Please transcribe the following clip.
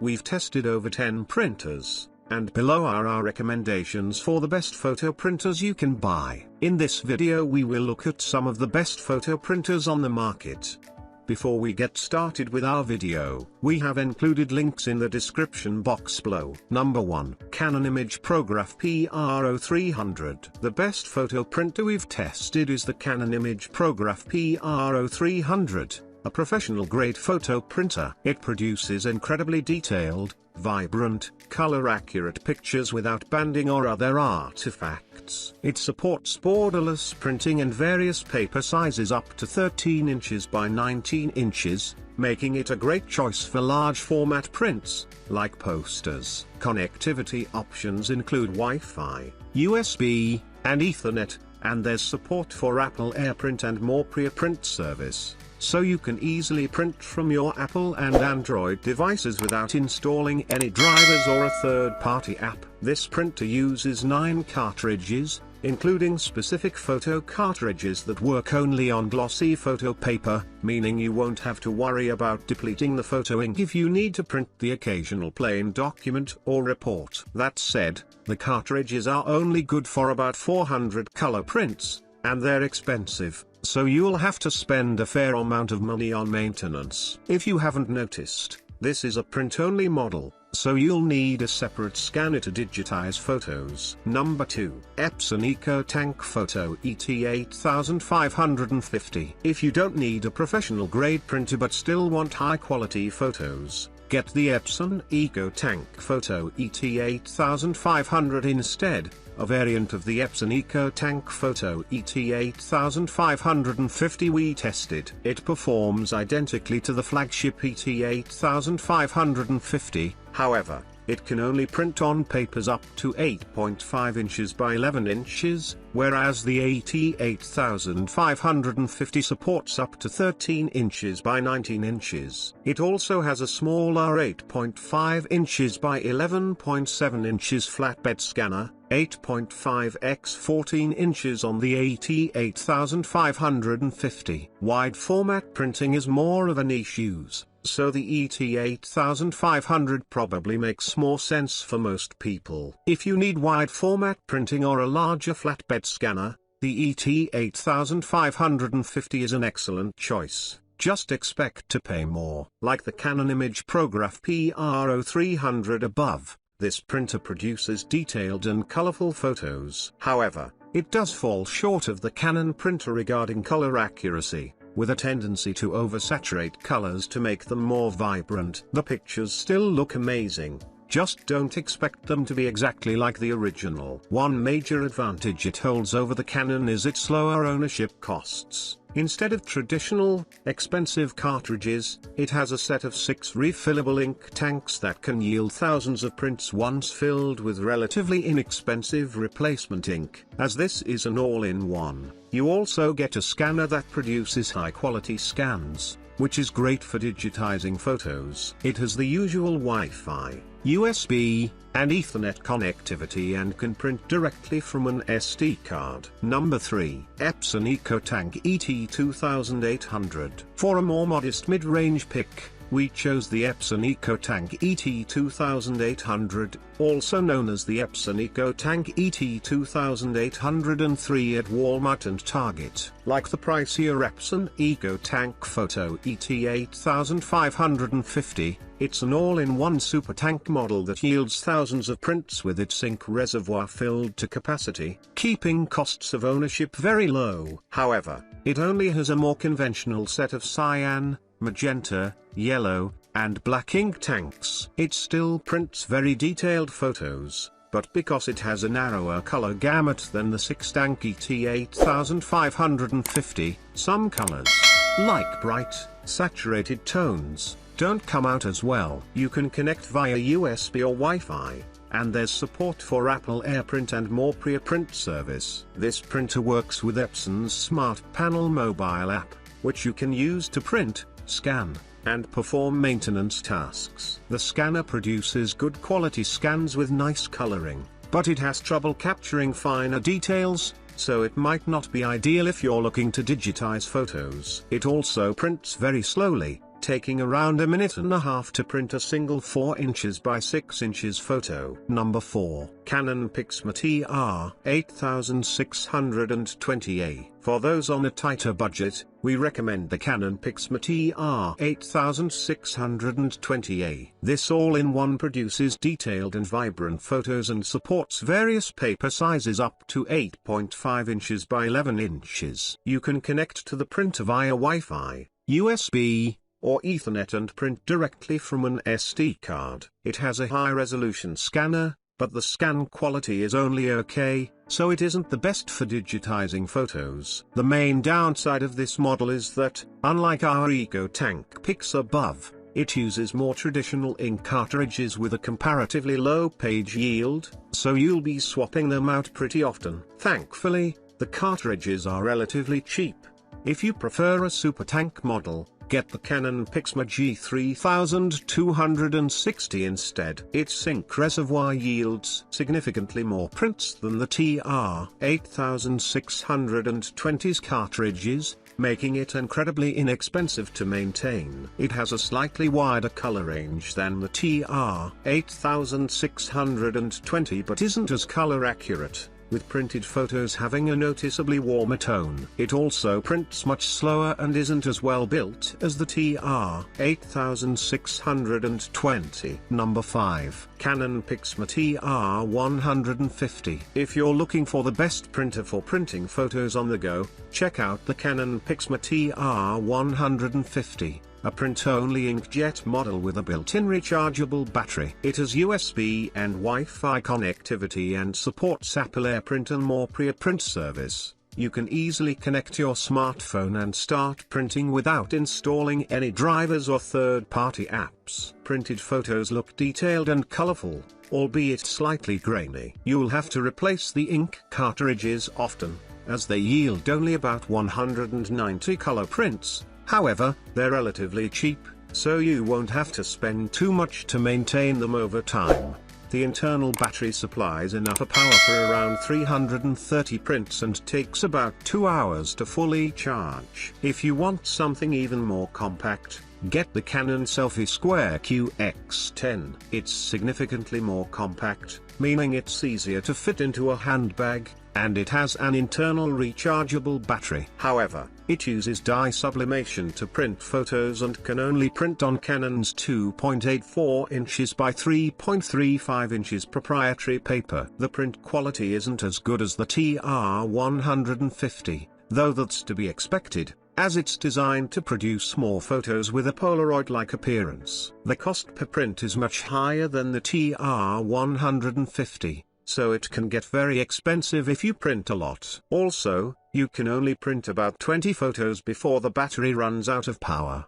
We've tested over 10 printers, and below are our recommendations for the best photo printers you can buy. In this video we will look at some of the best photo printers on the market. Before we get started with our video, we have included links in the description box below. Number 1. Canon ImagePrograph PR0300. The best photo printer we've tested is the Canon ImagePrograph PR0300, a professional-grade photo printer. It produces incredibly detailed, vibrant, color-accurate pictures without banding or other artifacts. It supports borderless printing and various paper sizes up to 13 inches by 19 inches, making it a great choice for large format prints, like posters. Connectivity options include Wi-Fi, USB, and Ethernet, and there's support for Apple AirPrint and more pre-print service, so you can easily print from your Apple and Android devices without installing any drivers or a third-party app. This printer uses 9 cartridges, including specific photo cartridges that work only on glossy photo paper, meaning you won't have to worry about depleting the photo ink if you need to print the occasional plain document or report. That said, the cartridges are only good for about 400 color prints, and they're expensive, so you'll have to spend a fair amount of money on maintenance. If you haven't noticed, this is a print-only model, so you'll need a separate scanner to digitize photos. Number 2. Epson EcoTank Photo ET 8550. If you don't need a professional-grade printer but still want high-quality photos, get the Epson EcoTank Photo ET 8500 instead, a variant of the Epson EcoTank Photo ET 8550 we tested. It performs identically to the flagship ET 8550, however, it can only print on papers up to 8.5 inches by 11 inches, whereas the ET 8550 supports up to 13 inches by 19 inches. It also has a smaller 8.5 inches by 11.7 inches flatbed scanner, 8.5 x 14 inches on the ET 8550. Wide format printing is more of a niche use, so the ET 8500 probably makes more sense for most people. If you need wide format printing or a larger flatbed scanner, the ET 8550 is an excellent choice. Just expect to pay more. Like the Canon ImagePrograph PR0300 above, this printer produces detailed and colorful photos. However, it does fall short of the Canon printer regarding color accuracy, with a tendency to oversaturate colors to make them more vibrant. The pictures still look amazing, just don't expect them to be exactly like the original. One major advantage it holds over the Canon is its lower ownership costs. Instead of traditional, expensive cartridges, it has a set of 6 refillable ink tanks that can yield thousands of prints once filled with relatively inexpensive replacement ink. As this is an all-in-one, you also get a scanner that produces high-quality scans, which is great for digitizing photos. It has the usual Wi-Fi, USB, and Ethernet connectivity and can print directly from an SD card. Number 3. Epson EcoTank ET 2800. For a more modest mid-range pick, we chose the Epson EcoTank ET 2800, also known as the Epson EcoTank ET 2803 at Walmart and Target. Like the pricier Epson EcoTank Photo ET 8550, it's an all-in-one super tank model that yields thousands of prints with its ink reservoir filled to capacity, keeping costs of ownership very low. However, it only has a more conventional set of cyan, magenta, yellow, and black ink tanks. It still prints very detailed photos, but because it has a narrower color gamut than the 6-tank ET 8550, some colors, like bright, saturated tones, don't come out as well. You can connect via USB or Wi-Fi, and there's support for Apple AirPrint and more pre-print service. This printer works with Epson's Smart Panel mobile app, which you can use to print, scan, and perform maintenance tasks. The scanner produces good quality scans with nice coloring, but it has trouble capturing finer details, so it might not be ideal if you're looking to digitize photos. It also prints very slowly, taking around a minute and a half to print a single 4 inches by 6 inches photo. Number 4. Canon Pixma TR 8620A. For those on a tighter budget, we recommend the Canon Pixma TR 8620A. This all-in-one produces detailed and vibrant photos and supports various paper sizes up to 8.5 inches by 11 inches. You can connect to the printer via Wi-Fi, USB, or Ethernet and print directly from an SD card. It has a high-resolution scanner, but the scan quality is only okay, so it isn't the best for digitizing photos. The main downside of this model is that, unlike our EcoTank Pixma above, it uses more traditional ink cartridges with a comparatively low page yield, so you'll be swapping them out pretty often. Thankfully, the cartridges are relatively cheap. If you prefer a super tank model, get the Canon Pixma G3260 instead. Its ink reservoir yields significantly more prints than the TR 8620's cartridges, making it incredibly inexpensive to maintain. It has a slightly wider color range than the TR 8620 but isn't as color accurate, with printed photos having a noticeably warmer tone. It also prints much slower and isn't as well built as the TR 8620. Number 5. Canon Pixma TR 150. If you're looking for the best printer for printing photos on the go, check out the Canon Pixma TR 150. A print-only inkjet model with a built-in rechargeable battery. It has USB and Wi-Fi connectivity and supports Apple AirPrint and more print service. You can easily connect your smartphone and start printing without installing any drivers or third-party apps. Printed photos look detailed and colorful, albeit slightly grainy. You'll have to replace the ink cartridges often, as they yield only about 190 color prints. However, they're relatively cheap, so you won't have to spend too much to maintain them over time. The internal battery supplies enough power for around 330 prints and takes about 2 hours to fully charge. If you want something even more compact, get the Canon Selfie Square QX10. It's significantly more compact, meaning it's easier to fit into a handbag, and it has an internal rechargeable battery. However, it uses dye sublimation to print photos and can only print on Canon's 2.84 inches by 3.35 inches proprietary paper. The print quality isn't as good as the TR 150, though that's to be expected, as it's designed to produce more photos with a Polaroid-like appearance. The cost per print is much higher than the TR 150. So it can get very expensive if you print a lot. Also, you can only print about 20 photos before the battery runs out of power.